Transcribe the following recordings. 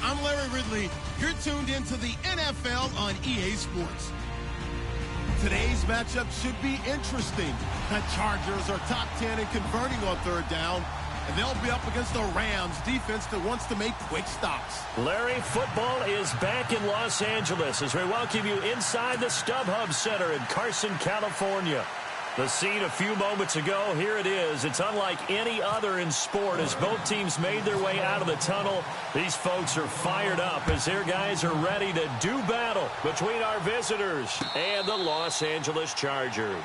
I'm Larry Ridley. You're tuned into the NFL on EA Sports. Today's matchup should be interesting. The Chargers are top 10 in converting on third down, and they'll be up against the Rams defense that wants to make quick stops. Larry, football is back in Los Angeles as we welcome you inside the StubHub Center in Carson, California. The scene a few moments ago, here it is. It's unlike any other in sport as both teams made their way out of the tunnel. These folks are fired up as their guys are ready to do battle between our visitors and the Los Angeles Chargers.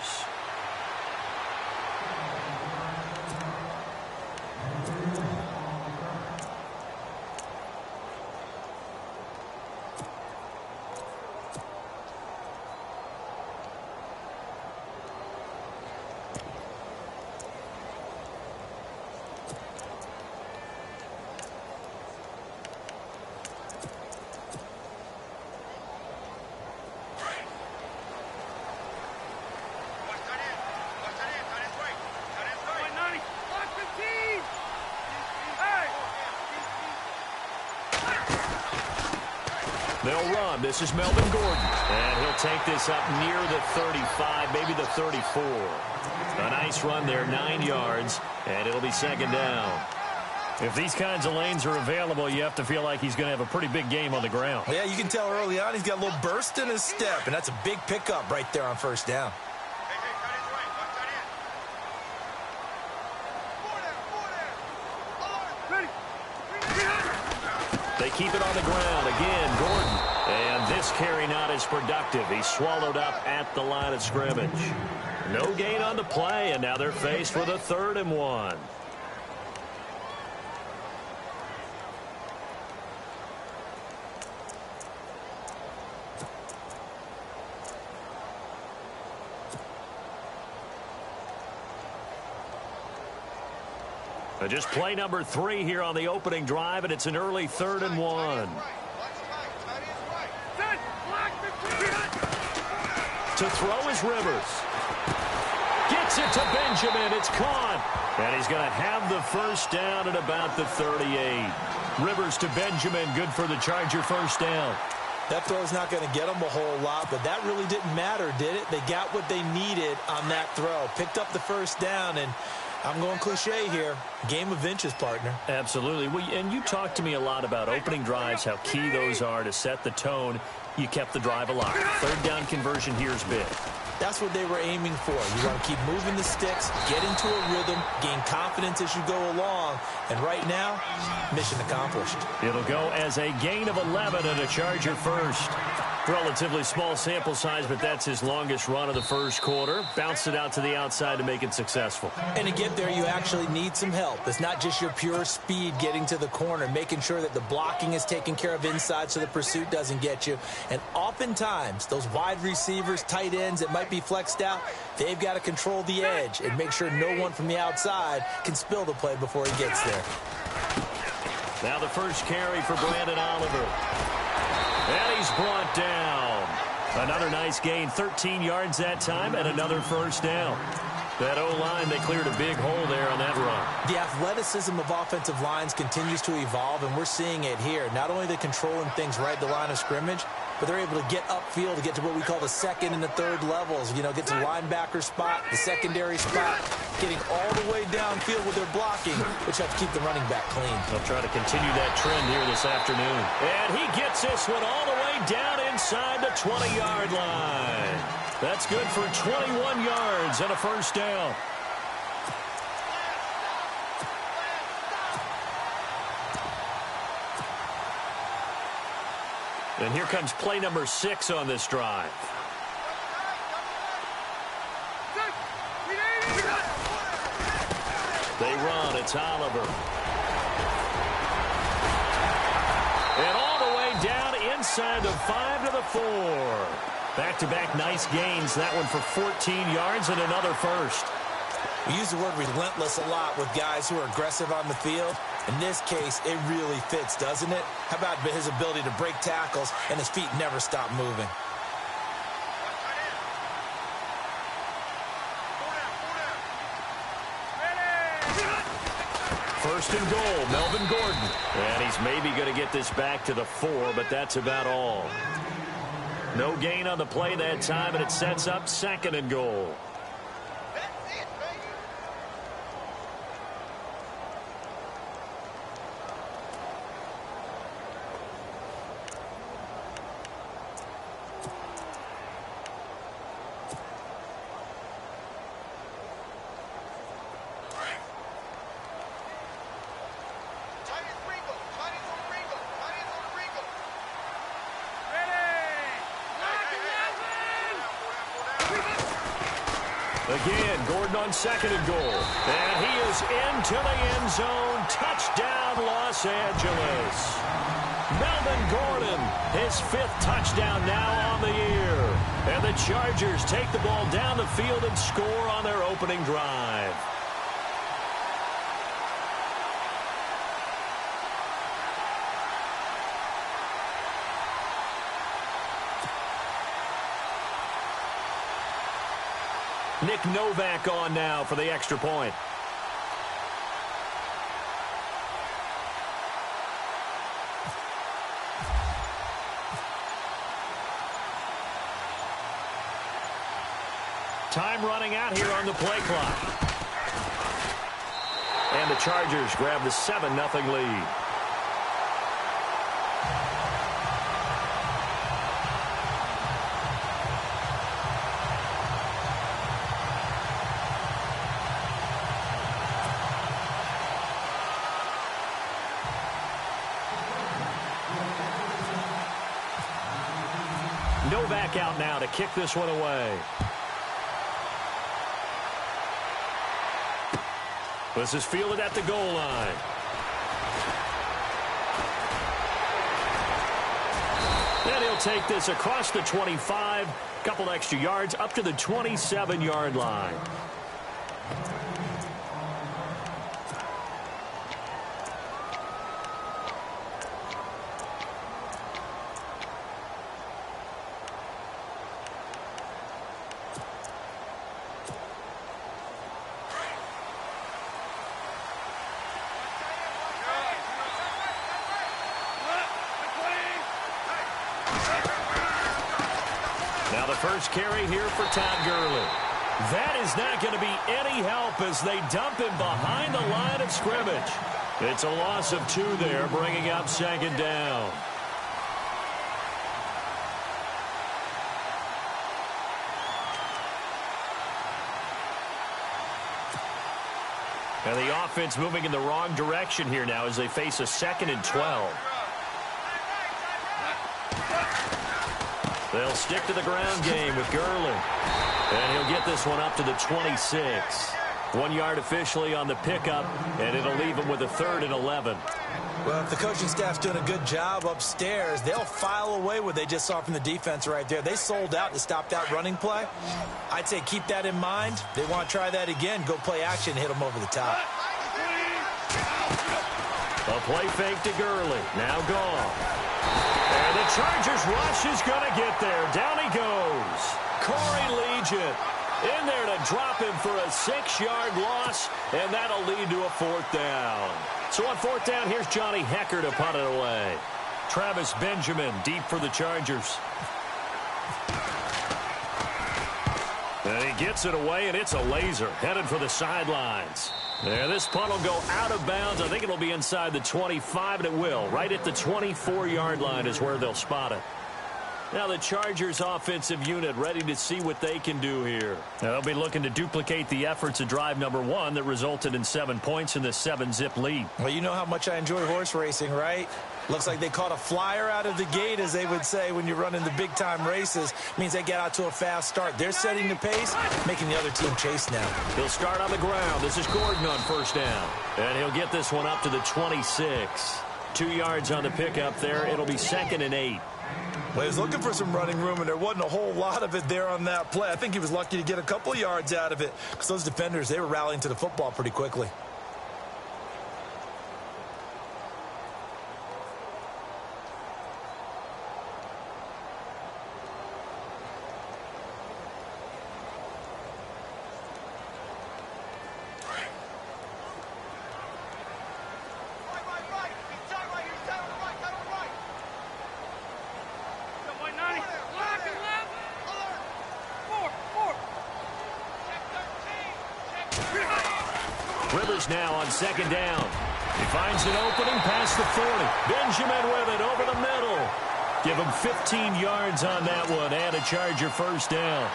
They'll run. This is Melvin Gordon. And he'll take this up near the 35, maybe the 34. A nice run there, 9 yards, and it'll be second down. If these kinds of lanes are available, you have to feel like he's going to have a pretty big game on the ground. Yeah, you can tell early on he's got a little burst in his step, and that's a big pickup right there on first down. They keep it on the ground. Again, Gordon. And this carry not as productive. He's swallowed up at the line of scrimmage. No gain on the play, and now they're faced with a 3rd and 1. Just play number 3 here on the opening drive, and it's an early 3rd and 1. To throw is Rivers. Gets it to Benjamin. It's caught. And he's going to have the first down at about the 38. Rivers to Benjamin. Good for the Charger first down. That throw's not going to get them a whole lot, but that really didn't matter, did it? They got what they needed on that throw. Picked up the first down, and I'm going cliche here. Game of inches, partner. Absolutely. And you talked to me a lot about opening drives, how key those are to set the tone. You kept the drive alive. 3rd down conversion here is big. That's what they were aiming for. You want to keep moving the sticks, get into a rhythm, gain confidence as you go along. And right now, mission accomplished. It'll go as a gain of 11 and a Charger first. Relatively small sample size, but that's his longest run of the first quarter. Bounced it out to the outside to make it successful. And to get there, you actually need some help. It's not just your pure speed getting to the corner, making sure that the blocking is taken care of inside so the pursuit doesn't get you. And oftentimes, those wide receivers, tight ends that might be flexed out, they've got to control the edge and make sure no one from the outside can spill the play before he gets there. Now the first carry for Brandon Oliver. And he's brought down. Another nice gain, 13 yards that time, and another first down. That O-line, they cleared a big hole there on that run. The athleticism of offensive lines continues to evolve, and we're seeing it here. Not only are they controlling things right at the line of scrimmage, but they're able to get upfield to get to what we call the 2nd and the 3rd levels. You know, get to linebacker spot, the secondary spot, getting all the way downfield with their blocking, which helps keep the running back clean. They'll try to continue that trend here this afternoon. And he gets this one all the way down inside the 20-yard line. That's good for 21 yards and a first down. And here comes play number 6 on this drive. They run. It's Oliver. And all the way down inside the 5 to the 4. Back-to-back nice gains. That one for 14 yards and another first. We use the word relentless a lot with guys who are aggressive on the field. In this case, it really fits, doesn't it? How about his ability to break tackles and his feet never stop moving? First and goal, Melvin Gordon. And he's maybe going to get this back to the 4, but that's about all. No gain on the play that time, and it sets up 2nd and goal. Again, Gordon on 2nd and goal. And he is into the end zone. Touchdown, Los Angeles. Melvin Gordon, his 5th touchdown now on the year. And the Chargers take the ball down the field and score on their opening drive. Nick Novak on now for the extra point. Time running out here on the play clock. And the Chargers grab the 7-0 lead. Novak out now to kick this one away. This is fielded at the goal line. And he'll take this across the 25, couple extra yards up to the 27-yard line. Now the first carry here for Todd Gurley. That is not going to be any help as they dump him behind the line of scrimmage. It's a loss of 2 there, bringing up 2nd down. And the offense moving in the wrong direction here now as they face a 2nd and 12. They'll stick to the ground game with Gurley. And he'll get this one up to the 26. 1 yard officially on the pickup, and it'll leave him with a 3rd and 11. Well, if the coaching staff's doing a good job upstairs, they'll file away what they just saw from the defense right there. They sold out to stop that running play. I'd say keep that in mind. They want to try that again. Go play action, hit them over the top. A play fake to Gurley. Now gone. And the Chargers rush is going to get there. Down he goes. Corey Legion in there to drop him for a 6-yard loss, and that'll lead to a 4th down. So on 4th down, here's Johnny Hecker to punt it away. Travis Benjamin deep for the Chargers. And he gets it away, and it's a laser headed for the sidelines. There, this punt will go out of bounds. I think it'll be inside the 25, and it will. Right at the 24-yard line is where they'll spot it. Now the Chargers offensive unit ready to see what they can do here. Now they'll be looking to duplicate the efforts of drive number 1 that resulted in 7 points in the 7-zip lead. Well, you know how much I enjoy horse racing, right? Looks like they caught a flyer out of the gate, as they would say when you're running the big-time races. Means they get out to a fast start. They're setting the pace, making the other team chase now. He'll start on the ground. This is Gordon on 1st down. And he'll get this one up to the 26. 2 yards on the pickup there. It'll be 2nd and 8. Well, he was looking for some running room, and there wasn't a whole lot of it there on that play. I think he was lucky to get a couple yards out of it because those defenders, they were rallying to the football pretty quickly. Rivers now on second down. He finds an opening past the 40. Benjamin with it over the middle. Give him 15 yards on that one and a Charger first down.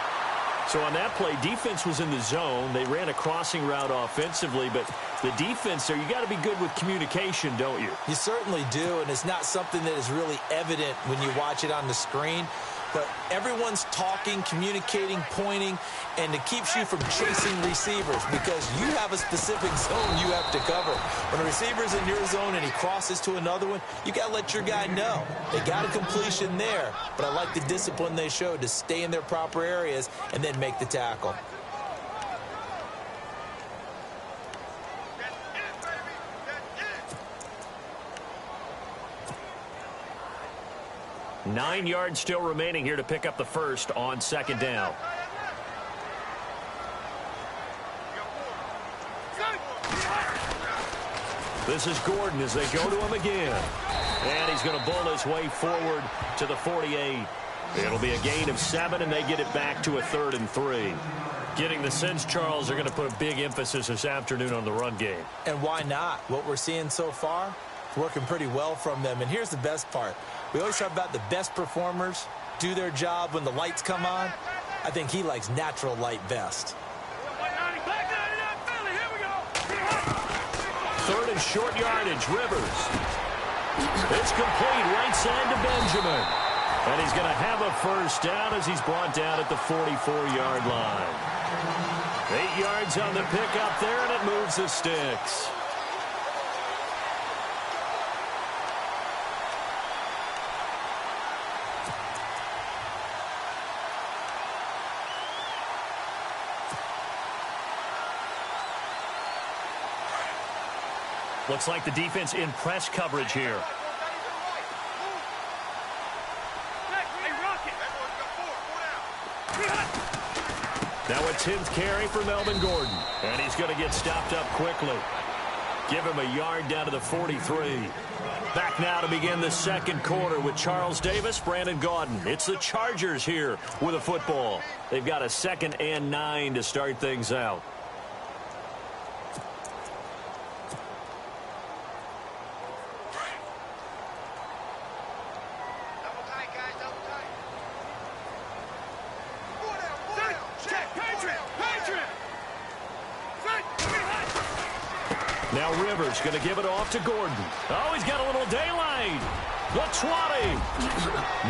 So on that play, defense was in the zone. They ran a crossing route offensively, but the defense there, you got to be good with communication, don't you? You certainly do, and it's not something that is really evident when you watch it on the screen. But everyone's talking, communicating, pointing, and it keeps you from chasing receivers because you have a specific zone you have to cover. When a receiver's in your zone and he crosses to another one, you got to let your guy know. They got a completion there, but I like the discipline they showed to stay in their proper areas and then make the tackle. Nine yards still remaining here to pick up the first on second down. This is Gordon as they go to him again. And he's going to bull his way forward to the 48. It'll be a gain of 7, and they get it back to a 3rd and 3. Getting the sense, Charles, are going to put a big emphasis this afternoon on the run game. And why not? What we're seeing so far, working pretty well from them. And here's the best part. We always talk about the best performers do their job when the lights come on. I think he likes natural light best. 3rd and short yardage, Rivers. It's complete right side to Benjamin. And he's going to have a first down as he's brought down at the 44-yard line. 8 yards on the pickup there, and it moves the sticks. Looks like the defense in press coverage here. Now a 10th carry for Melvin Gordon. And he's going to get stopped up quickly. Give him a yard down to the 43. Back now to begin the second quarter with Charles Davis, Brandon Gaudin. It's the Chargers here with a football. They've got a 2nd and 9 to start things out. Now Rivers going to give it off to Gordon. Oh, he's got a little daylight. The 20.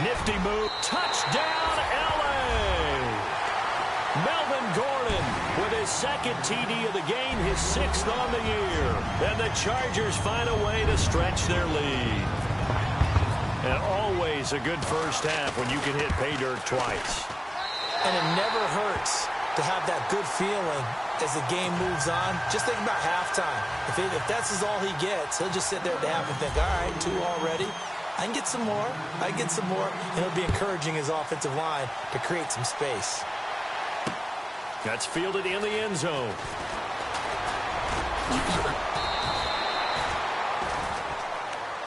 Nifty move. Touchdown, L.A. Melvin Gordon with his 2nd TD of the game, his 6th on the year. And the Chargers find a way to stretch their lead. And always a good first half when you can hit pay dirt twice. And it never hurts to have that good feeling as the game moves on. Just think about halftime. If that's all he gets, he'll just sit there at the half and think, all right, 2 already. I can get some more. I can get some more. And he'll be encouraging his offensive line to create some space. That's fielded in the end zone.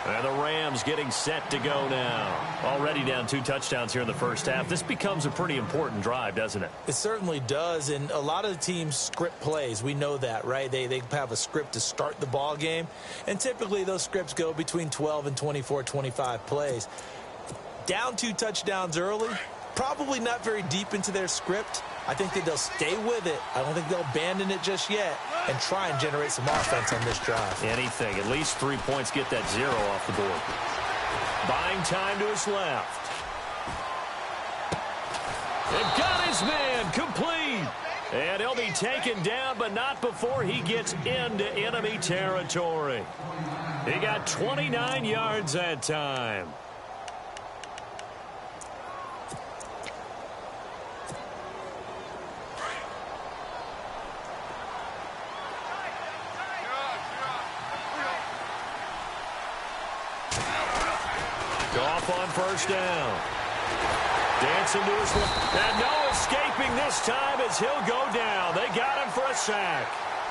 And the Rams getting set to go now. Already down 2 touchdowns here in the first half. This becomes a pretty important drive, doesn't it? It certainly does, and a lot of the teams script plays. We know that, right? They have a script to start the ball game, and typically those scripts go between 12 and 24, 25 plays. Down 2 touchdowns early, probably not very deep into their script. I think that they'll stay with it. I don't think they'll abandon it just yet and try and generate some offense on this drive. Anything. At least 3 points, get that 0 off the board. Buying time to his left. They've got his man complete. And he'll be taken down, but not before he gets into enemy territory. He got 29 yards that time. Off on first down. Dancing to his left. And no escaping this time as he'll go down. They got him for a sack.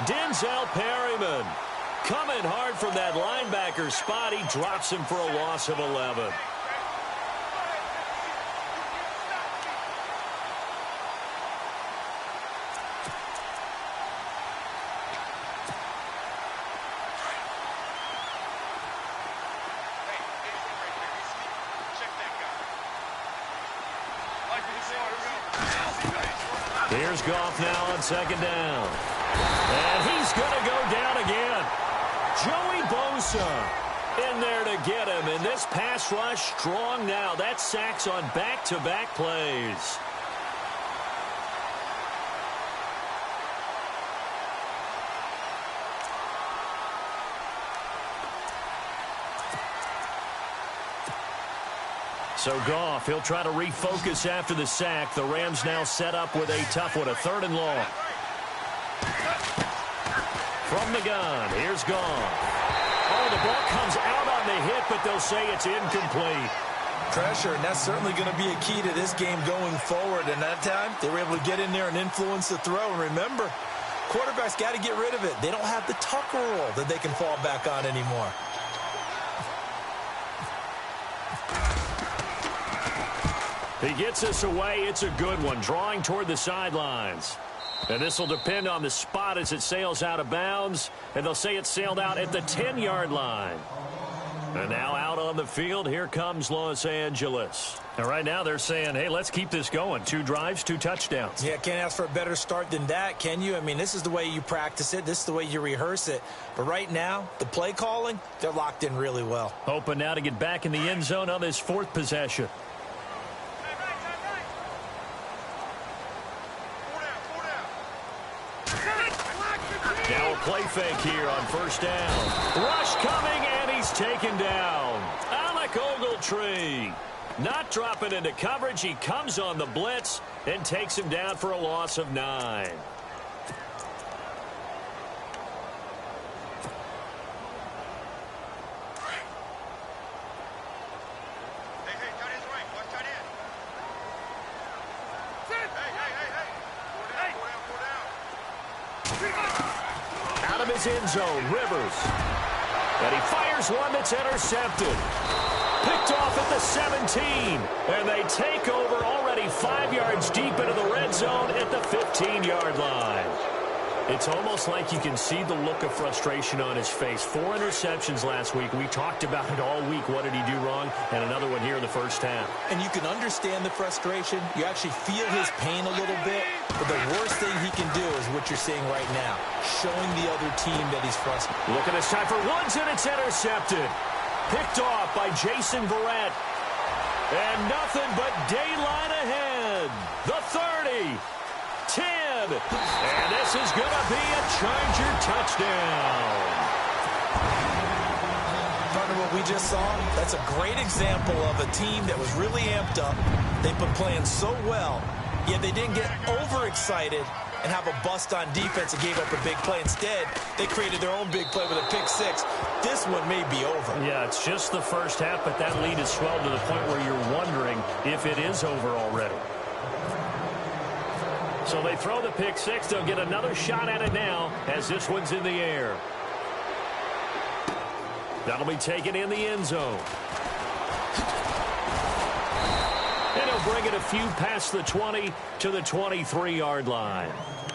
Denzel Perryman coming hard from that linebacker spot. He drops him for a loss of 11. Here's Goff now on second down. And he's going to go down again. Joey Bosa in there to get him. And this pass rush strong now. That's sacks on back-to-back plays. So Goff, he'll try to refocus after the sack. The Rams now set up with a tough one, a 3rd and long. From the gun, here's Goff. Oh, the ball comes out on the hit, but they'll say it's incomplete. Pressure, and that's certainly going to be a key to this game going forward. And that time, they were able to get in there and influence the throw. And remember, quarterbacks got to get rid of it. They don't have the Tucker rule that they can fall back on anymore. He gets us away. It's a good one, drawing toward the sidelines. And this will depend on the spot as it sails out of bounds. And they'll say it sailed out at the 10-yard line. And now out on the field, here comes Los Angeles. And right now they're saying, hey, let's keep this going. 2 drives, 2 touchdowns. Yeah, can't ask for a better start than that, can you? I mean, this is the way you practice it. This is the way you rehearse it. But right now, the play calling, they're locked in really well. Hoping now to get back in the end zone on this 4th possession. Now a play fake here on 1st down. Rush coming, and he's taken down. Alec Ogletree not dropping into coverage. He comes on the blitz and takes him down for a loss of 9. Out of his end zone, Rivers. And he fires one that's intercepted. Picked off at the 17. And they take over already 5 yards deep into the red zone at the 15-yard line. It's almost like you can see the look of frustration on his face. 4 interceptions last week. We talked about it all week. What did he do wrong? And another one here in the first half. And you can understand the frustration. You actually feel his pain a little bit. But the worst thing he can do is what you're seeing right now, showing the other team that he's frustrated. Look at this time for Woods, and it's intercepted. Picked off by Jason Verrett. And nothing but daylight ahead. The 30. 10. And this is going to be a Charger touchdown. Partner, what we just saw, that's a great example of a team that was really amped up. They've been playing so well, yet they didn't get overexcited and have a bust on defense and gave up a big play. Instead, they created their own big play with a pick 6. This one may be over. Yeah, it's just the first half, but that lead has swelled to the point where you're wondering if it is over already. So they throw the pick 6. They'll get another shot at it now as this one's in the air. That'll be taken in the end zone. And he'll bring it a few past the 20 to the 23-yard line.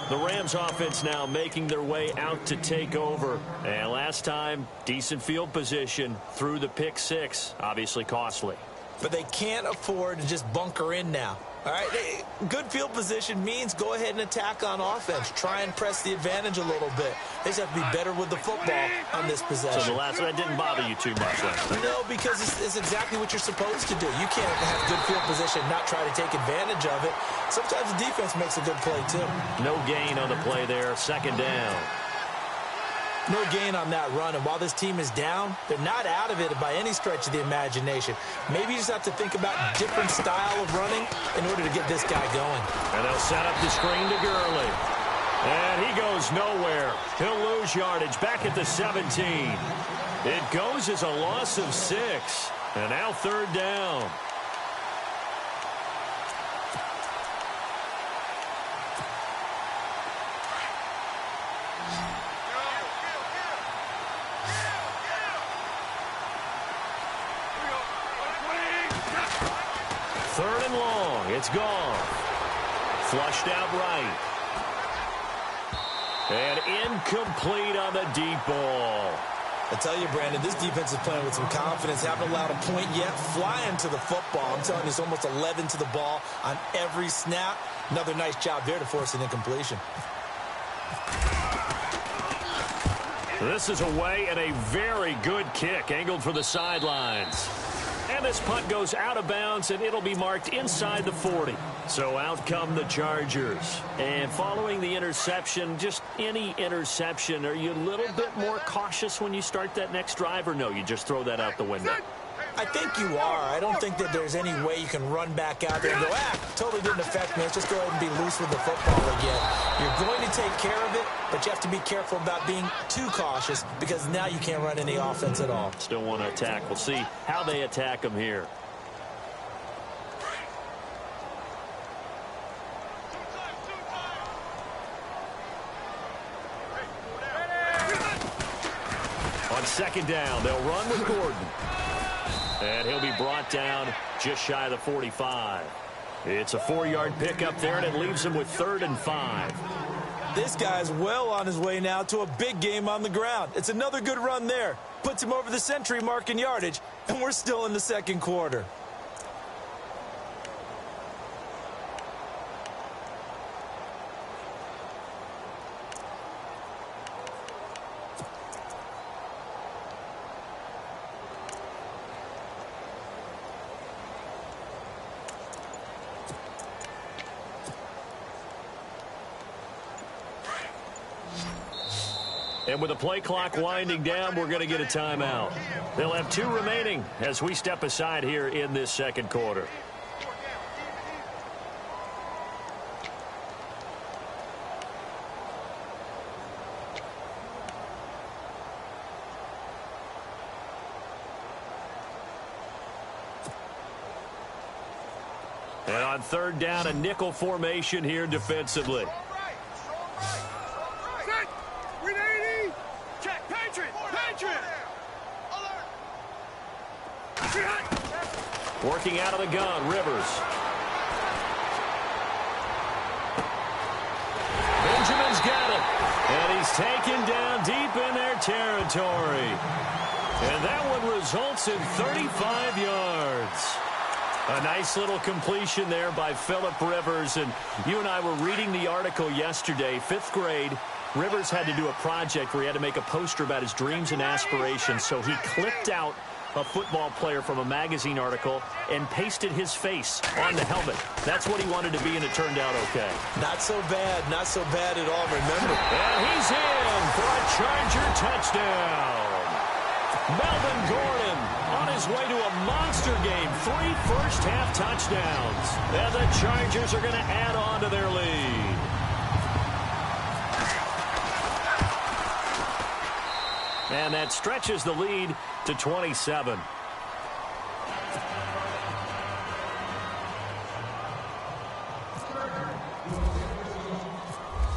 The Rams offense now making their way out to take over. And last time, decent field position through the pick 6. Obviously costly. But they can't afford to just bunker in now. All right, good field position means go ahead and attack on offense. Try and press the advantage a little bit. They just have to be better with the football on this possession. So the last one didn't bother you too much last time? No, because it's exactly what you're supposed to do. You can't have good field position and not try to take advantage of it. Sometimes the defense makes a good play, too. No gain on the play there. 2nd down. No gain on that run, and while this team is down, they're not out of it by any stretch of the imagination. Maybe you just have to think about a different style of running in order to get this guy going. And they'll set up the screen to Gurley. And he goes nowhere. He'll lose yardage back at the 17. It goes as a loss of 6. And now 3rd down. It's gone. Flushed out right. And incomplete on the deep ball. I tell you, Brandon, this defense is playing with some confidence. Haven't allowed a point yet. Flying to the football. I'm telling you, it's almost 11 to the ball on every snap. Another nice job there to force an incompletion. This is away and a very good kick angled for the sidelines. And this punt goes out of bounds, and it'll be marked inside the 40. So out come the Chargers. And following the interception, just any interception, are you a little bit more cautious when you start that next drive, or no, you just throw that out the window? I think you are. I don't think that there's any way you can run back out there and go, totally didn't affect me. Let's just go ahead and be loose with the football again. You're going to take care of it, but you have to be careful about being too cautious because now you can't run any offense at all. Still want to attack. We'll see how they attack them here. On second down, they'll run with Gordon. And he'll be brought down just shy of the 45. It's a 4-yard pickup there, and it leaves him with 3rd and 5. This guy's well on his way now to a big game on the ground. It's another good run there. Puts him over the century mark in yardage, and we're still in the second quarter. And with the play clock winding down, we're going to get a timeout. They'll have 2 remaining as we step aside here in this second quarter. And on 3rd down, a nickel formation here defensively. Working out of the gun, Rivers. Benjamin's got it. And he's taken down deep in their territory. And that one results in 35 yards. A nice little completion there by Phillip Rivers. And you and I were reading the article yesterday, 5th grade. Rivers had to do a project where he had to make a poster about his dreams and aspirations. So he clipped out a football player from a magazine article and pasted his face on the helmet. That's what he wanted to be, and it turned out okay. Not so bad at all, remember. And he's in for a Charger touchdown. Melvin Gordon on his way to a monster game. 3 first-half touchdowns. And the Chargers are going to add on to their lead. And that stretches the lead to 27.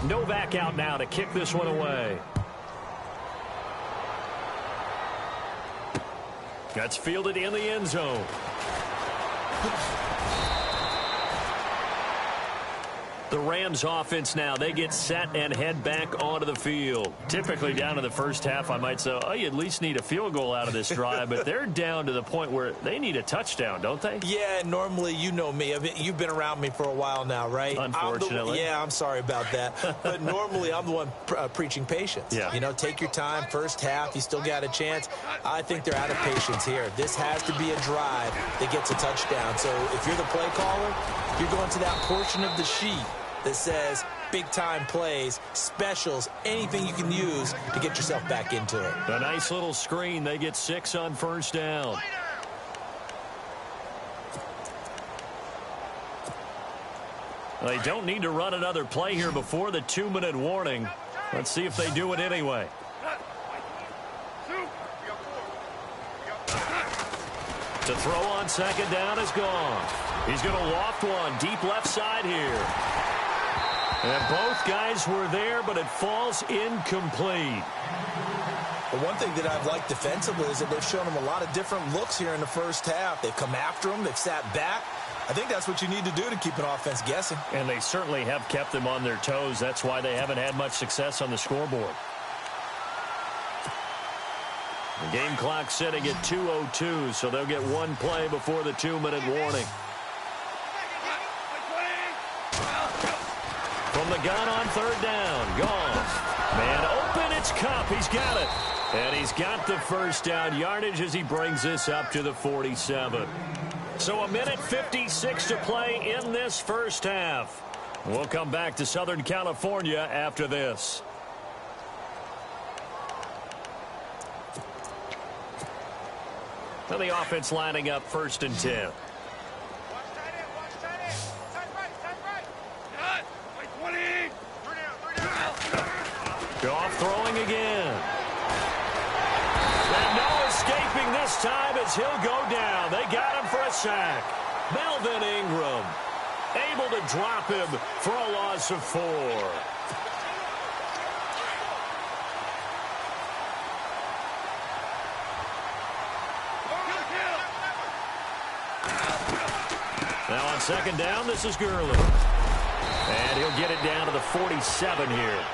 Novak out now to kick this one away. That's fielded in the end zone. The Rams offense now, they get set and head back onto the field. Typically down to the first half, I might say, oh, you at least need a field goal out of this drive, but they're down to the point where they need a touchdown, don't they? Yeah, normally, you know me. I mean, you've been around me for a while now, right? Unfortunately. I'm sorry about that. But normally, I'm the one preaching patience. Yeah. You know, take your time, first half, you still got a chance. I think they're out of patience here. This has to be a drive that gets a touchdown. So if you're the play caller, you're going to that portion of the sheet that says big-time plays, specials, anything you can use to get yourself back into it. A nice little screen. They get 6 on first down. They don't need to run another play here before the 2-minute warning. Let's see if they do it anyway. To throw on second down is gone. He's going to loft one deep left side here. And both guys were there, but it falls incomplete. The one thing that I've liked defensively is that they've shown them a lot of different looks here in the first half. They've come after them. They've sat back. I think that's what you need to do to keep an offense guessing. And they certainly have kept them on their toes. That's why they haven't had much success on the scoreboard. The game clock sitting at 2:02, so they'll get one play before the 2-minute warning. From the gun on third down, Goff. Man open, it's Cup. He's got it. And he's got the first down yardage as he brings this up to the 47. So 1:56 to play in this first half. We'll come back to Southern California after this. And the offense lining up 1st and 10. Goff throwing again. And no escaping this time as he'll go down. They got him for a sack. Melvin Ingram able to drop him for a loss of 4. Now on 2nd down, this is Gurley. And he'll get it down to the 47 here.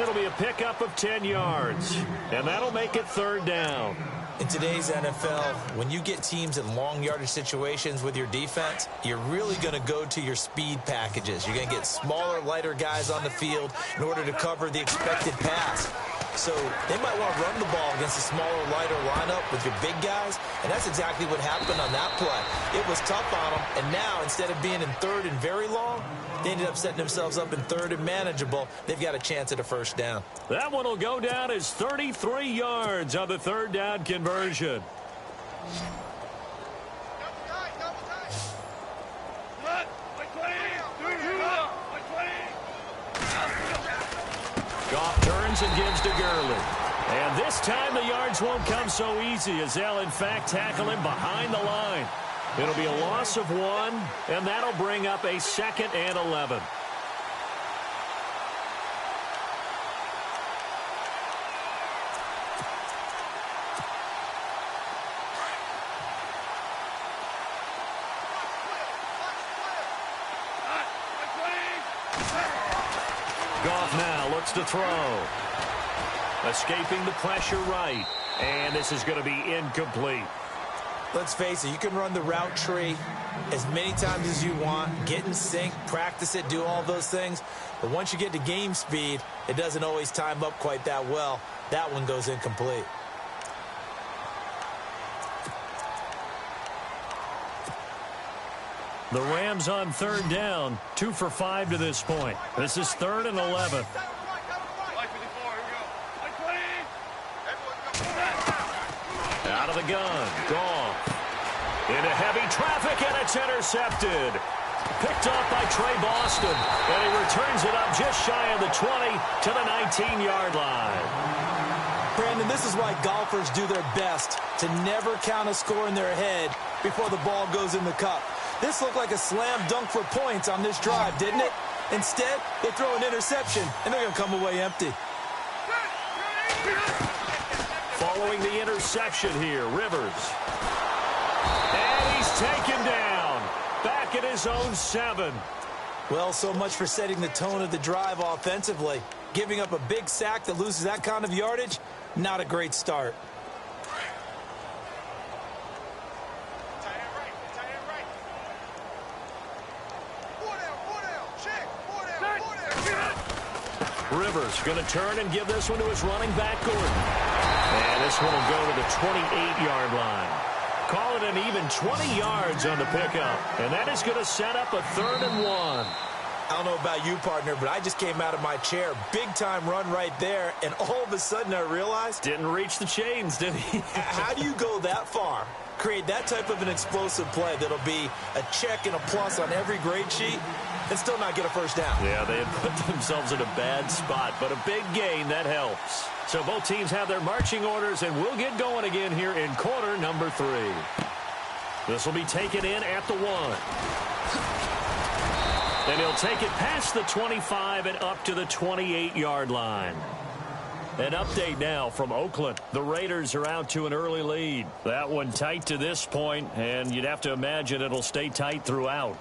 It'll be a pickup of 10 yards. And that'll make it 3rd down. In today's NFL, when you get teams in long yardage situations with your defense, you're really going to go to your speed packages. You're going to get smaller, lighter guys on the field in order to cover the expected pass. So they might want to run the ball against a smaller, lighter lineup with your big guys, and that's exactly what happened on that play. It was tough on them, and now instead of being in 3rd and very long, they ended up setting themselves up in 3rd and manageable. They've got a chance at a 1st down. That one will go down as 33 yards on the 3rd down conversion. Goff turns and gives to Gurley. And this time the yards won't come so easy as they'll, in fact, tackle him behind the line. It'll be a loss of 1, and that'll bring up a 2nd and 11. Goff now looks to throw. Escaping the pressure right. And this is going to be incomplete. Let's face it, you can run the route tree as many times as you want, get in sync, practice it, do all those things. But once you get to game speed, it doesn't always time up quite that well. That one goes incomplete. The Rams on 3rd down, 2 for 5 to this point. This is 3rd and 11. Out of the gun, Goff. Into heavy traffic, and it's intercepted. Picked off by Trey Boston, and he returns it up just shy of the 20 to the 19-yard line. Brandon, this is why golfers do their best to never count a score in their head before the ball goes in the cup. This looked like a slam dunk for points on this drive, didn't it? Instead, they throw an interception, and they're going to come away empty. Following the interception here, Rivers. And he's taken down. Back at his own 7. Well, so much for setting the tone of the drive offensively. Giving up a big sack that loses that kind of yardage, not a great start. Rivers going to turn and give this one to his running back, Gordon. And this one will go to the 28-yard line. Call it an even 20 yards on the pickup. And that is going to set up a 3rd and 1. I don't know about you, partner, but I just came out of my chair. Big-time run right there, and all of a sudden I realized... Didn't reach the chains, did he? How do you go that far? Create that type of an explosive play that'll be a check and a plus on every grade sheet and still not get a 1st down. Yeah, they had put themselves in a bad spot, but a big gain, that helps. So both teams have their marching orders, and we'll get going again here in quarter number 3. This will be taken in at the 1. And he'll take it past the 25 and up to the 28-yard line. An update now from Oakland. The Raiders are out to an early lead. That one tight to this point, and you'd have to imagine it'll stay tight throughout.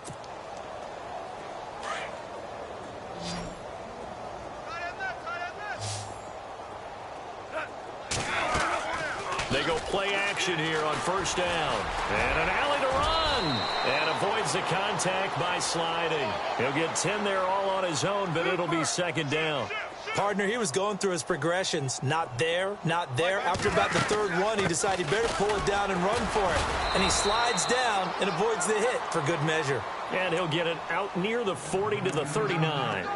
They go play action here on first down. And an alley to run. And avoids the contact by sliding. He'll get 10 there all on his own, but it'll be second down. Partner, he was going through his progressions. Not there, not there. After about the third one, he decided he better pull it down and run for it. And he slides down and avoids the hit for good measure. And he'll get it out near the 40 to the 39.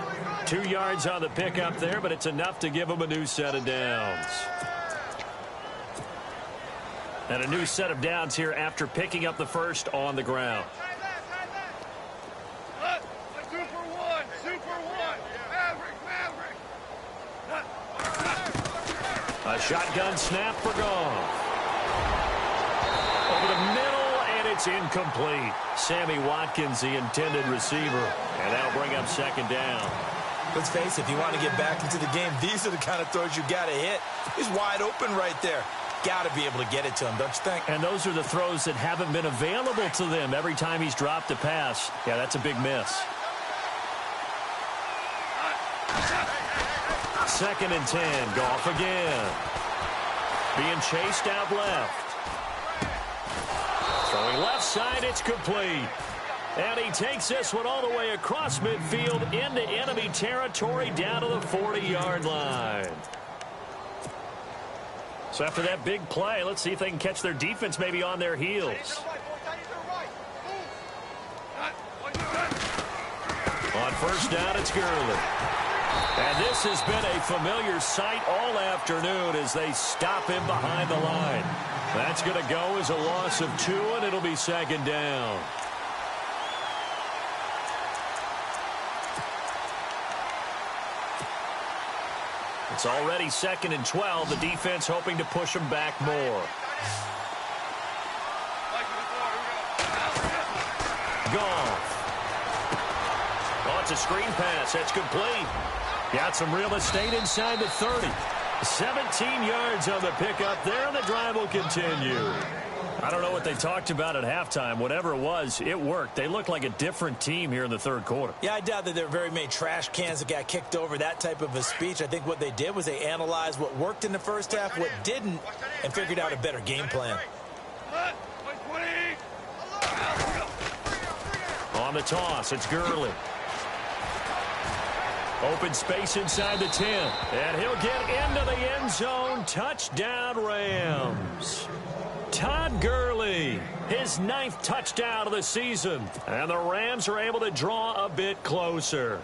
2 yards on the pickup there, but it's enough to give him a new set of downs. And a new set of downs here after picking up the first on the ground. A shotgun snap for Goff. Over the middle, and it's incomplete. Sammy Watkins, the intended receiver. And that'll bring up second down. Let's face it, if you want to get back into the game, these are the kind of throws you got to hit. He's wide open right there. Got to be able to get it to him, don't you think? And those are the throws that haven't been available to them every time he's dropped a pass. Yeah, that's a big miss. Second and 10. Goff again. Being chased out left. Throwing left side, it's complete. And he takes this one all the way across midfield into enemy territory down to the 40-yard line. So after that big play, let's see if they can catch their defense maybe on their heels. On first down, it's Gurley. And this has been a familiar sight all afternoon as they stop him behind the line. That's going to go as a loss of 2, and it'll be second down. It's already second and 12. The defense hoping to push them back more. Goff. Oh, it's a screen pass. That's complete. Got some real estate inside the 30. 17 yards on the pickup there, and the drive will continue. I don't know what they talked about at halftime. Whatever it was, it worked. They looked like a different team here in the third quarter. Yeah, I doubt that there were very many trash cans that got kicked over, that type of a speech. I think what they did was they analyzed what worked in the first half, what didn't, and figured out a better game plan. On the toss, it's Gurley. Open space inside the 10. And he'll get into the end zone. Touchdown, Rams. Todd Gurley, his 9th touchdown of the season. And the Rams are able to draw a bit closer.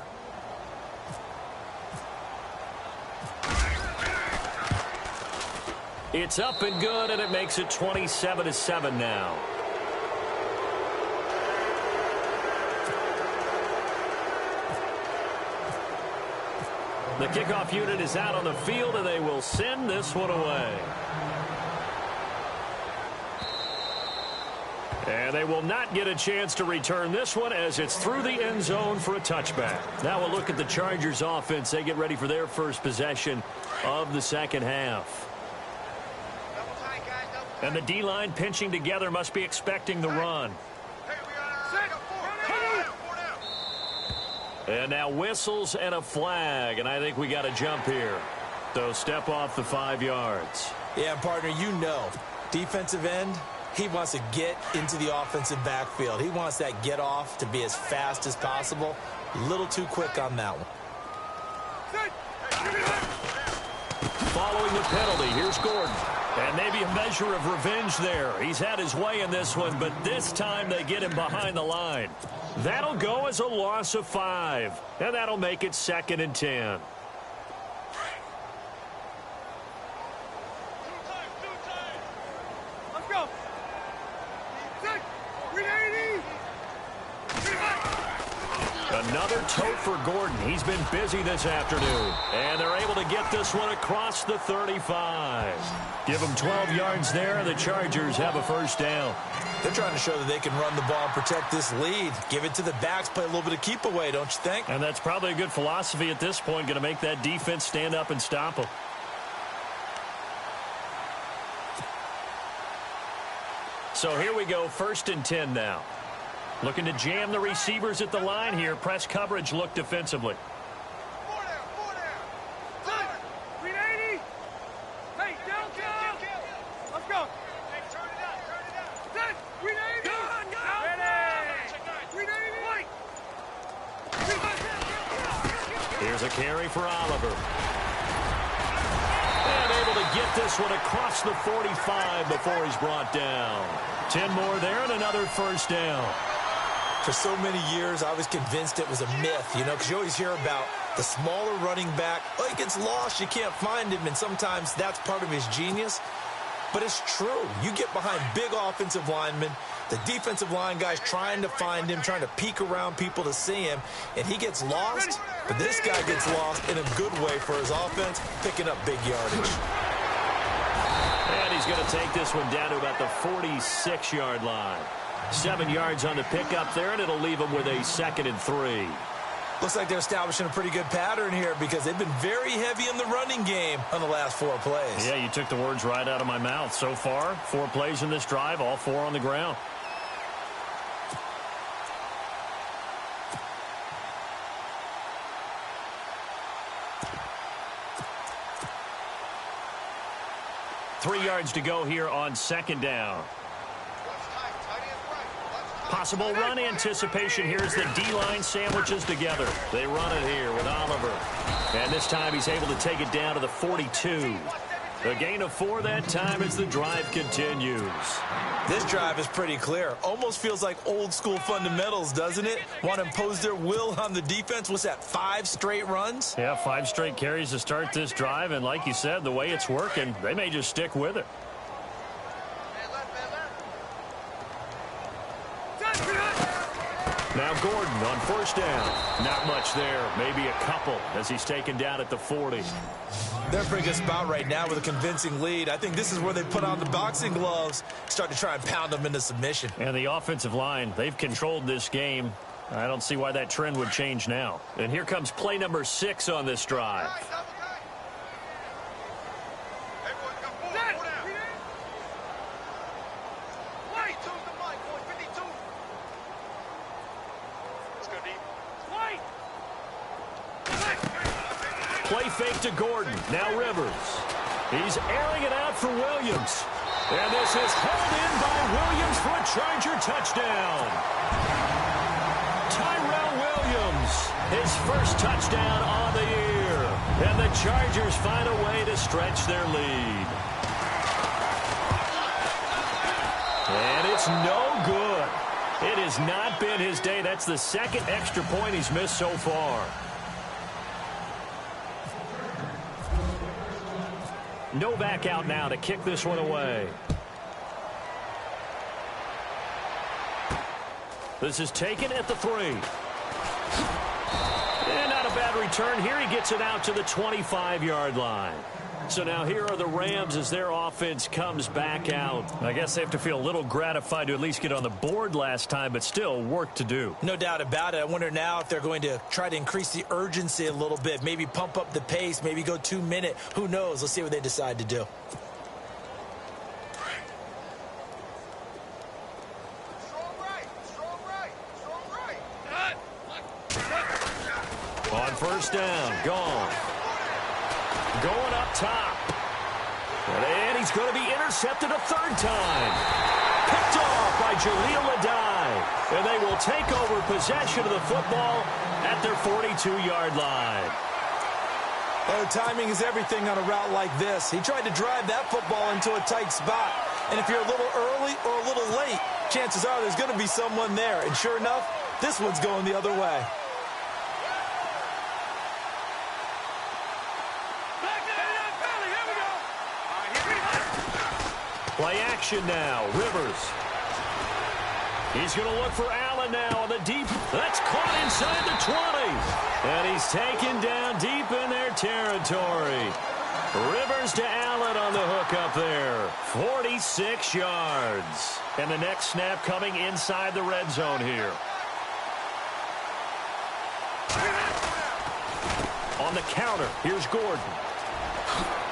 It's up and good, and it makes it 27-7 now. The kickoff unit is out on the field, and they will send this one away. And they will not get a chance to return this one as it's through the end zone for a touchback. Now we'll look at the Chargers offense. They get ready for their first possession of the second half. And the D-line pinching together must be expecting the run. And now whistles and a flag, and I think we got a jump here. So step off the 5 yards. Yeah, partner, you know, defensive end, he wants to get into the offensive backfield. He wants that get off to be as fast as possible. A little too quick on that one. Following the penalty, here's Gordon. And maybe a measure of revenge there. He's had his way in this one, but this time they get him behind the line. That'll go as a loss of 5. And that'll make it second and 10. Let's go. Another tote for Gordon. He's been busy this afternoon. And they're able to get this one across the 35. Give them 12 yards there. The Chargers have a first down. They're trying to show that they can run the ball and protect this lead. Give it to the backs, play a little bit of keep away, don't you think? And that's probably a good philosophy at this point. Going to make that defense stand up and stop them. So here we go, first and 10 now. Looking to jam the receivers at the line here. Press coverage look defensively. Let's go. Here's a carry for Oliver. And able to get this one across the 45 before he's brought down. 10 more there and another first down. For so many years, I was convinced it was a myth, because you always hear about the smaller running back. Oh, he gets lost, you can't find him, and sometimes that's part of his genius. But it's true. You get behind big offensive linemen, the defensive line guys trying to find him, trying to peek around people to see him, and he gets lost. But this guy gets lost in a good way for his offense, picking up big yardage. And he's going to take this one down to about the 46-yard line. 7 yards on the pickup there, and it'll leave him with a 2nd and 3. Looks like they're establishing a pretty good pattern here because they've been very heavy in the running game on the last 4 plays. Yeah, you took the words right out of my mouth. So far, 4 plays in this drive, all 4 on the ground. Three yards to go here on 2nd down. Possible run anticipation. Here's the D-line sandwiches together. They run it here with Oliver. And this time he's able to take it down to the 42. A gain of 4 that time as the drive continues. This drive is pretty clear. Almost feels like old school fundamentals, doesn't it? Want to impose their will on the defense. What's that, 5 straight runs? Yeah, 5 straight carries to start this drive. And like you said, the way it's working, they may just stick with it. Now Gordon on 1st down. Not much there. Maybe a couple as he's taken down at the 40. They're in a pretty good spot right now with a convincing lead. I think this is where they put on the boxing gloves, start to try and pound them into submission. And the offensive line, they've controlled this game. I don't see why that trend would change now. And here comes play number 6 on this drive. Play fake to Gordon. Now Rivers. He's airing it out for Williams. And this is held in by Williams for a Charger touchdown. Tyrell Williams, his first touchdown on the year. And the Chargers find a way to stretch their lead. And it's no good. It has not been his day. That's the 2nd extra point he's missed so far. Novak out now to kick this one away. This is taken at the 3. And not a bad return. Here he gets it out to the 25-yard line. So now here are the Rams as their offense comes back out. I guess they have to feel a little gratified to at least get on the board last time, but still work to do. No doubt about it. I wonder now if they're going to try to increase the urgency a little bit, maybe pump up the pace, maybe go 2-minute. Who knows? Let's see what they decide to do. On 1st down, gone. Going up top. And he's going to be intercepted a 3rd time. Picked off by Jaleel Adai. And they will take over possession of the football at their 42-yard line. Oh, timing is everything on a route like this. He tried to drive that football into a tight spot. And if you're a little early or a little late, chances are there's going to be someone there. And sure enough, this one's going the other way. Play action now. Rivers. He's going to look for Allen now on the deep. That's caught inside the 20. And he's taken down deep in their territory. Rivers to Allen on the hook up there. 46 yards. And the next snap coming inside the red zone here. On the counter, here's Gordon.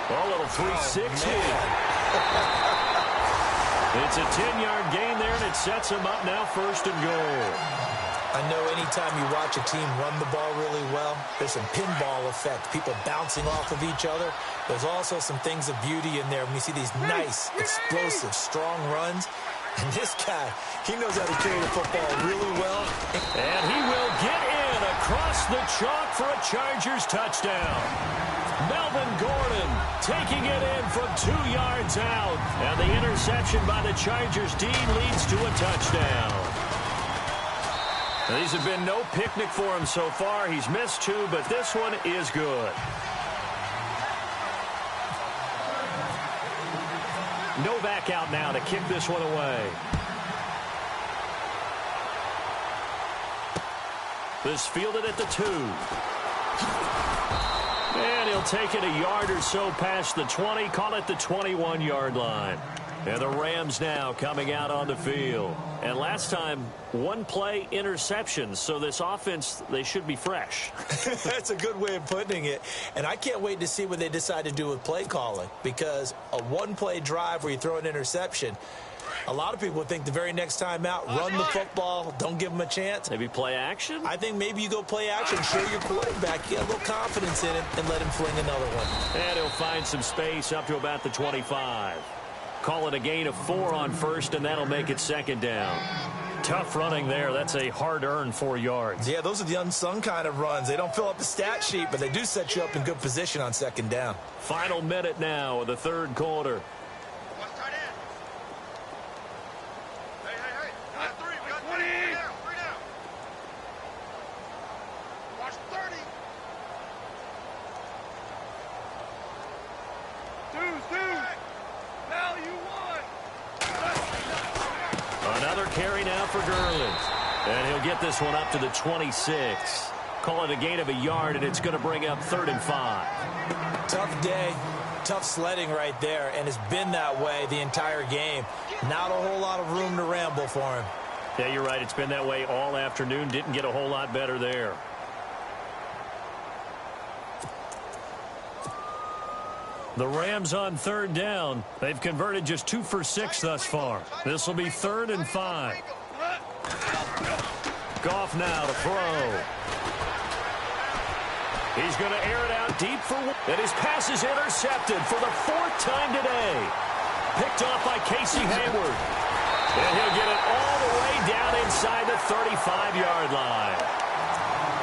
A little 3-6 hit. It's a 10-yard gain there, and it sets him up now 1st and goal. I know anytime you watch a team run the ball really well, there's some pinball effect, people bouncing off of each other. There's also some things of beauty in there when you see these nice, explosive, strong runs. And this guy, he knows how to carry the football really well. And he will get in across the chalk for a Chargers touchdown. Melvin Gordon taking it in from 2 yards out. And the interception by the Chargers D leads to a touchdown. Now, these have been no picnic for him so far. He's missed 2, but this one is good. Novak out now to kick this one away. This fielded at the 2. And he'll take it a yard or so past the 20, call it the 21-yard line. And the Rams now coming out on the field. And last time, 1 play interception. So this offense, they should be fresh. That's a good way of putting it. And I can't wait to see what they decide to do with play calling. Because a 1-play drive where you throw an interception, a lot of people think the very next time out, run the football, don't give them a chance. Maybe play action? I think maybe you go play action, show your quarterback, get a little confidence in him, and let him fling another one. And he'll find some space up to about the 25. Call it a gain of 4 on first, and that'll make it second down. Tough running there. That's a hard-earned 4 yards. Yeah, those are the unsung kind of runs. They don't fill up the stat sheet, but they do set you up in good position on second down. Final minute now of the third quarter. Another carry now for Gurley. And he'll get this one up to the 26. Call it a gain of a yard, and it's going to bring up 3rd and 5. Tough day, tough sledding right there, and it's been that way the entire game. Not a whole lot of room to ramble for him. Yeah, you're right. It's been that way all afternoon. Didn't get a whole lot better there. The Rams on 3rd down. They've converted just 2 for 6 thus far. This will be 3rd and 5. Goff now to throw. He's going to air it out deep for one. And his pass is intercepted for the 4th time today. Picked off by Casey Hayward. And he'll get it all the way down inside the 35-yard line.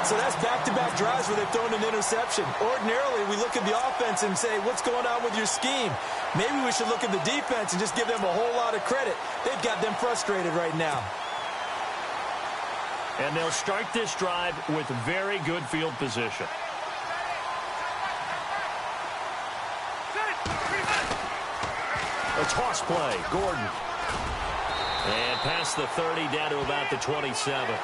So that's back-to-back drives where they've thrown an interception. Ordinarily, we look at the offense and say, what's going on with your scheme? Maybe we should look at the defense and just give them a whole lot of credit. They've got them frustrated right now. And they'll start this drive with very good field position. A toss play, Gordon. And past the 30 down to about the 27.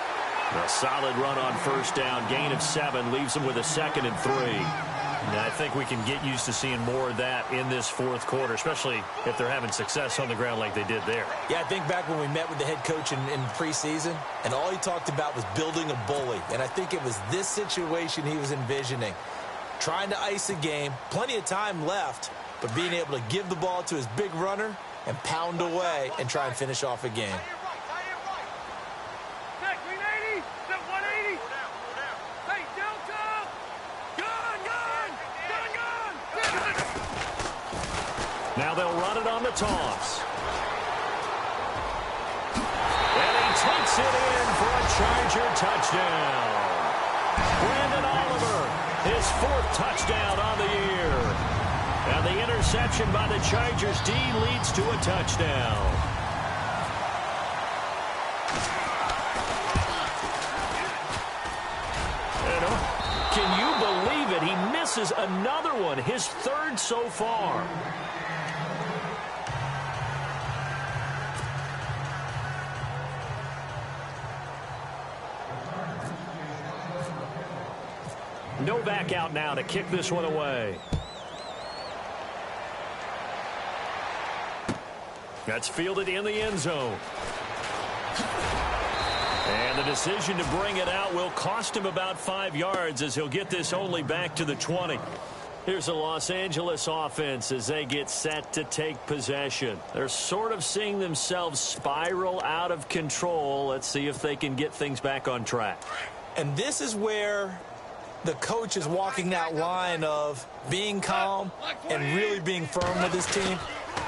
A solid run on first down. Gain of 7 leaves them with a 2nd and 3. And I think we can get used to seeing more of that in this 4th quarter, especially if they're having success on the ground like they did there. Yeah, I think back when we met with the head coach in preseason, and all he talked about was building a bully. And I think it was this situation he was envisioning. Trying to ice a game, plenty of time left, but being able to give the ball to his big runner and pound away and try and finish off a game. Now they'll run it on the toss. And he takes it in for a Charger touchdown. Brandon Oliver, his 4th touchdown on the year. And the interception by the Chargers D leads to a touchdown. Can you believe it? He misses another one, his 3rd so far. Novak out now to kick this one away. That's fielded in the end zone. And the decision to bring it out will cost him about 5 yards as he'll get this only back to the 20. Here's the Los Angeles offense as they get set to take possession. They're sort of seeing themselves spiral out of control. Let's see if they can get things back on track. And this is where the coach is walking that line of being calm and really being firm with his team.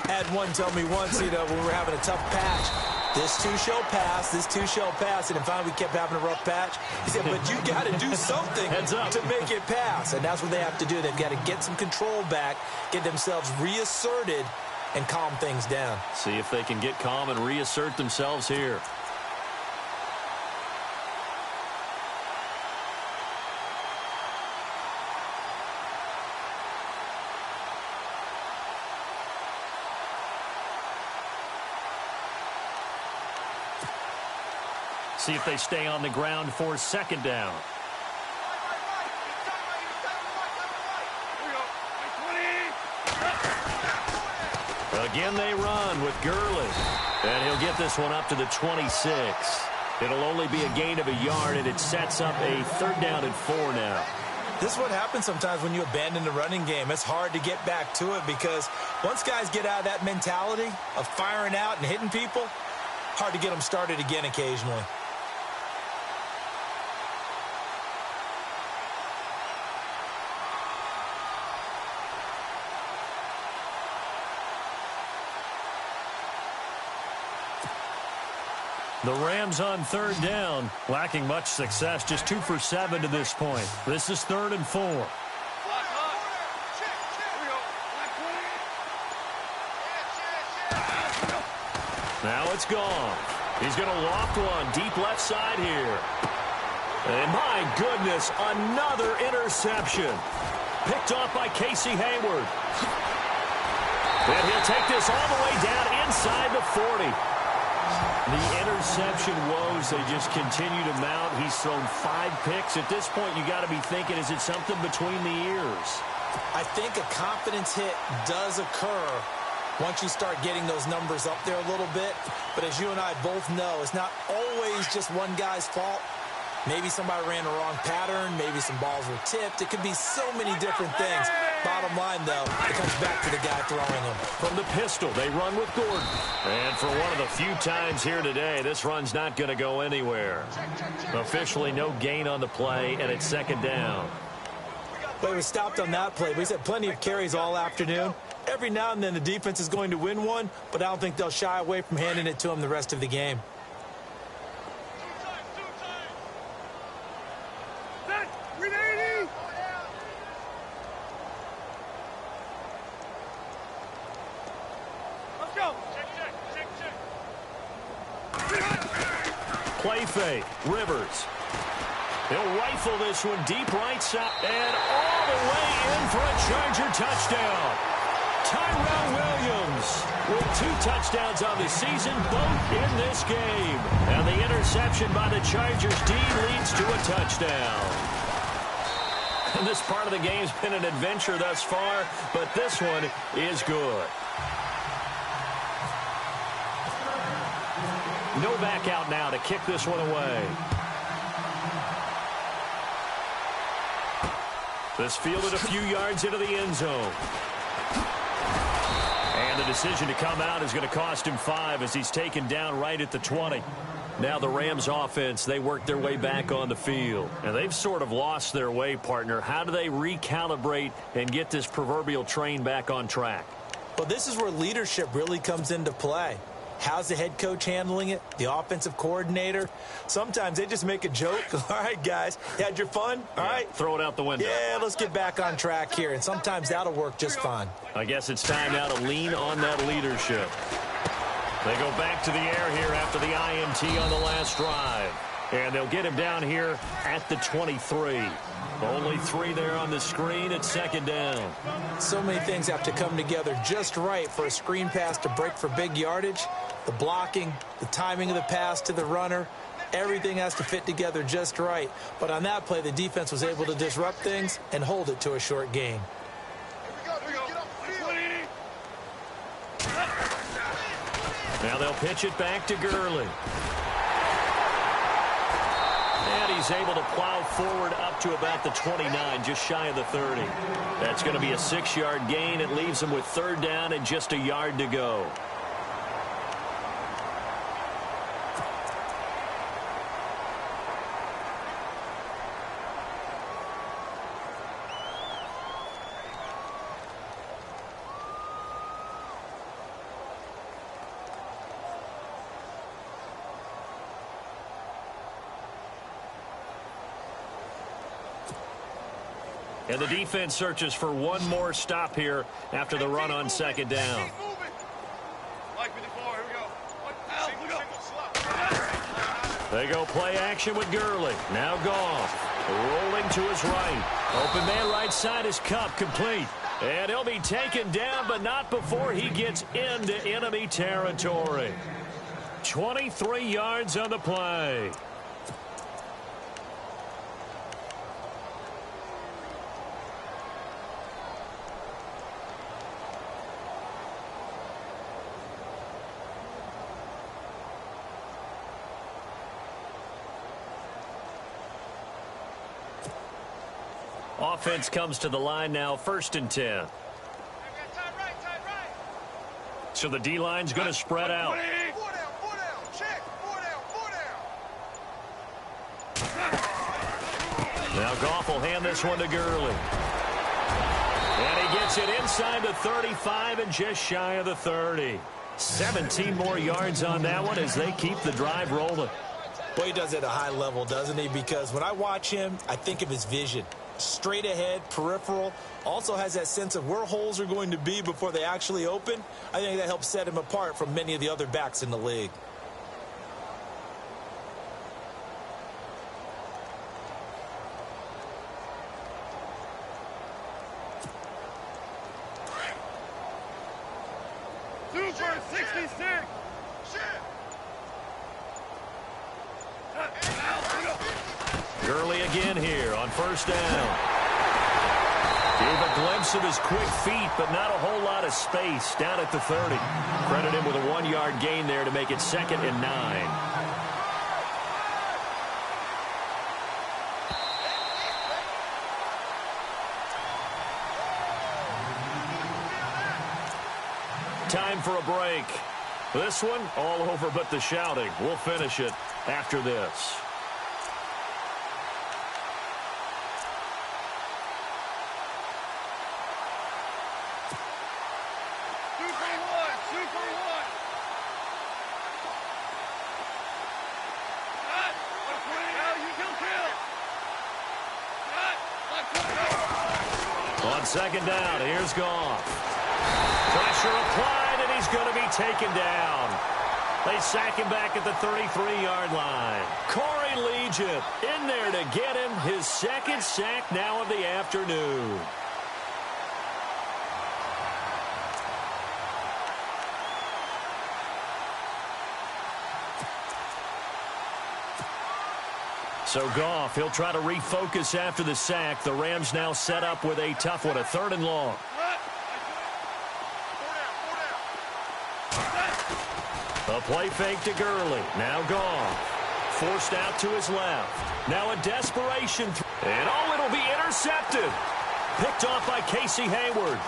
Had one tell me once, when we were having a tough patch, this too shall pass, this too shall pass, and then finally we kept having a rough patch. He said, but you got to do something to make it pass, and that's what they have to do. They've got to get some control back, get themselves reasserted, and calm things down. See if they can get calm and reassert themselves here. See if they stay on the ground for second down. Again, they run with Gurley. And he'll get this one up to the 26. It'll only be a gain of a yard, and it sets up a 3rd down and 4 now. This is what happens sometimes when you abandon the running game. It's hard to get back to it because once guys get out of that mentality of firing out and hitting people, hard to get them started again occasionally. The Rams on 3rd down, lacking much success, just 2 for 7 to this point. This is 3rd and 4. Now it's gone. He's going to loft one deep left side here. And my goodness, another interception. Picked off by Casey Hayward. And he'll take this all the way down inside the 40. The interception woes, they just continue to mount. He's thrown 5 picks. At this point, you got to be thinking, is it something between the ears? I think a confidence hit does occur once you start getting those numbers up there a little bit. But as you and I both know, it's not always just one guy's fault. Maybe somebody ran the wrong pattern. Maybe some balls were tipped. It could be so many different things. Bottom line, though, it comes back to the guy throwing them. From the pistol, they run with Gordon. And for one of the few times here today, this run's not going to go anywhere. Officially no gain on the play, and it's 2nd down. But it was stopped on that play. We've had plenty of carries all afternoon. Every now and then the defense is going to win one, but I don't think they'll shy away from handing it to him the rest of the game. Play fake. Rivers. He'll rifle this one deep right side and all the way in for a Charger touchdown. Tyrell Williams with 2 touchdowns on the season, both in this game. And the interception by the Chargers D leads to a touchdown. And this part of the game's been an adventure thus far, but this one is good. No back out now to kick this one away. This fielded a few yards into the end zone. And the decision to come out is going to cost him 5 as he's taken down right at the 20. Now the Rams offense, they work their way back on the field. And they've sort of lost their way, partner. How do they recalibrate and get this proverbial train back on track? Well, this is where leadership really comes into play. How's the head coach handling it? The offensive coordinator? Sometimes they just make a joke. All right, guys, you had your fun? All right. Throw it out the window. Yeah, let's get back on track here. And sometimes that'll work just fine. I guess it's time now to lean on that leadership. They go back to the air here after the INT on the last drive. And they'll get him down here at the 23. Only 3 there on the screen at 2nd down. So many things have to come together just right for a screen pass to break for big yardage. The blocking, the timing of the pass to the runner, everything has to fit together just right. But on that play, the defense was able to disrupt things and hold it to a short gain. Now they'll pitch it back to Gurley. And he's able to plow forward up to about the 29, just shy of the 30. That's going to be a 6-yard gain. It leaves him with 3rd down and just a yard to go. And the defense searches for one more stop here after the run on second down. They go play action with Gurley. Now Goff. Rolling to his right. Open man right side is Cup, complete. And he'll be taken down, but not before he gets into enemy territory. 23 yards on the play. Offense comes to the line now, 1st and 10. So the D-line's going to spread out. Now Goff will hand this one to Gurley. And he gets it inside the 35 and just shy of the 30. 17 more yards on that one as they keep the drive rolling. Boy, he does it at a high level, doesn't he? Because when I watch him, I think of his vision. Straight ahead, peripheral, also has that sense of where holes are going to be before they actually open. I think that helps set him apart from many of the other backs in the league. Super 66. Gurley again here on 1st down. Gave a glimpse of his quick feet, but not a whole lot of space down at the 30. Credit him with a 1-yard gain there to make it 2nd and 9. Time for a break. This one, all over but the shouting. We'll finish it after this. On 2nd down, here's Goff. Pressure applied, and he's going to be taken down. They sack him back at the 33-yard line. Corey Legion in there to get him his 2nd sack now of the afternoon. So Goff, he'll try to refocus after the sack. The Rams now set up with a tough one, a 3rd and long. A play fake to Gurley. Now Goff. Forced out to his left. Now a desperation. And oh, it'll be intercepted. Picked off by Casey Hayward.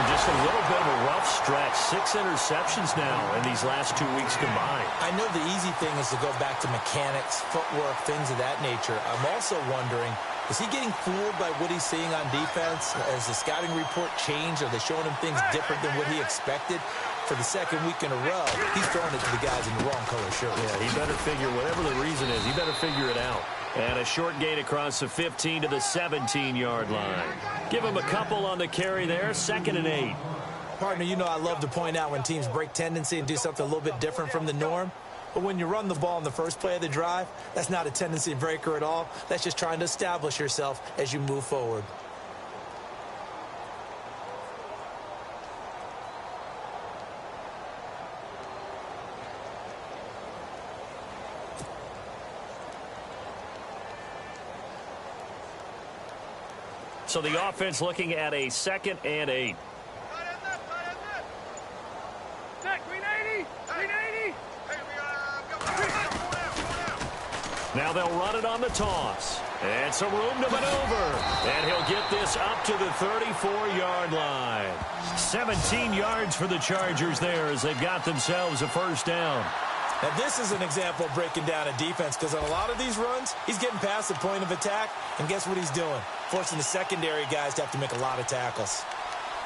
Just a little bit of a rough stretch. 6 interceptions now in these last 2 weeks combined. I know the easy thing is to go back to mechanics, footwork, things of that nature. I'm also wondering, is he getting fooled by what he's seeing on defense? Has the scouting report changed? Are they showing him things different than what he expected? For the 2nd week in a row, he's throwing it to the guys in the wrong color shirt. Yeah, he better figure, whatever the reason is, he better figure it out. And a short gain across the 15 to the 17-yard line. Give him a couple on the carry there, 2nd and 8. Partner, you know I love to point out when teams break tendency and do something a little bit different from the norm. But when you run the ball in the first play of the drive, that's not a tendency breaker at all. That's just trying to establish yourself as you move forward. So the offense looking at a 2nd and 8. Now they'll run it on the toss. And some room to maneuver. And he'll get this up to the 34-yard line. 17 yards for the Chargers there as they've got themselves a 1st down. Now, this is an example of breaking down a defense because on a lot of these runs, he's getting past the point of attack, and guess what he's doing? Forcing the secondary guys to have to make a lot of tackles.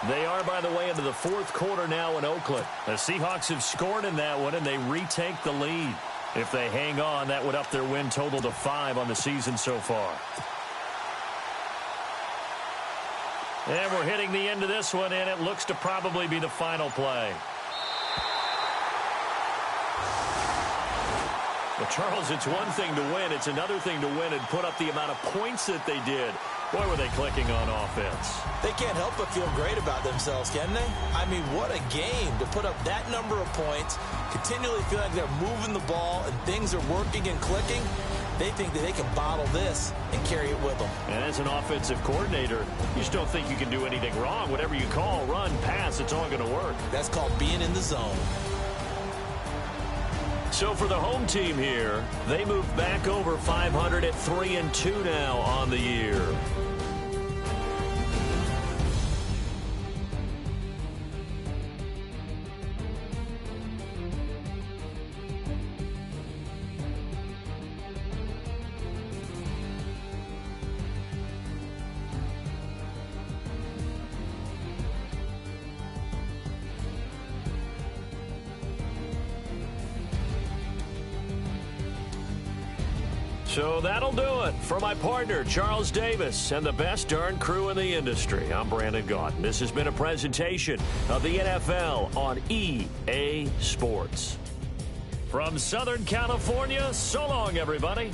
They are, by the way, into the 4th quarter now in Oakland. The Seahawks have scored in that one, and they retake the lead. If they hang on, that would up their win total to 5 on the season so far. And we're hitting the end of this one, and it looks to probably be the final play. Well, Charles, it's one thing to win. It's another thing to win and put up the amount of points that they did. Boy, were they clicking on offense. They can't help but feel great about themselves, can they? I mean, what a game to put up that number of points, continually feel like they're moving the ball and things are working and clicking. They think that they can bottle this and carry it with them. And as an offensive coordinator, you just don't think you can do anything wrong. Whatever you call, run, pass, it's all going to work. That's called being in the zone. So for the home team here, they move back over 500 at 3-2 now on the year. So that'll do it for my partner, Charles Davis, and the best darn crew in the industry. I'm Brandon Gaudin. This has been a presentation of the NFL on EA Sports. From Southern California, so long, everybody.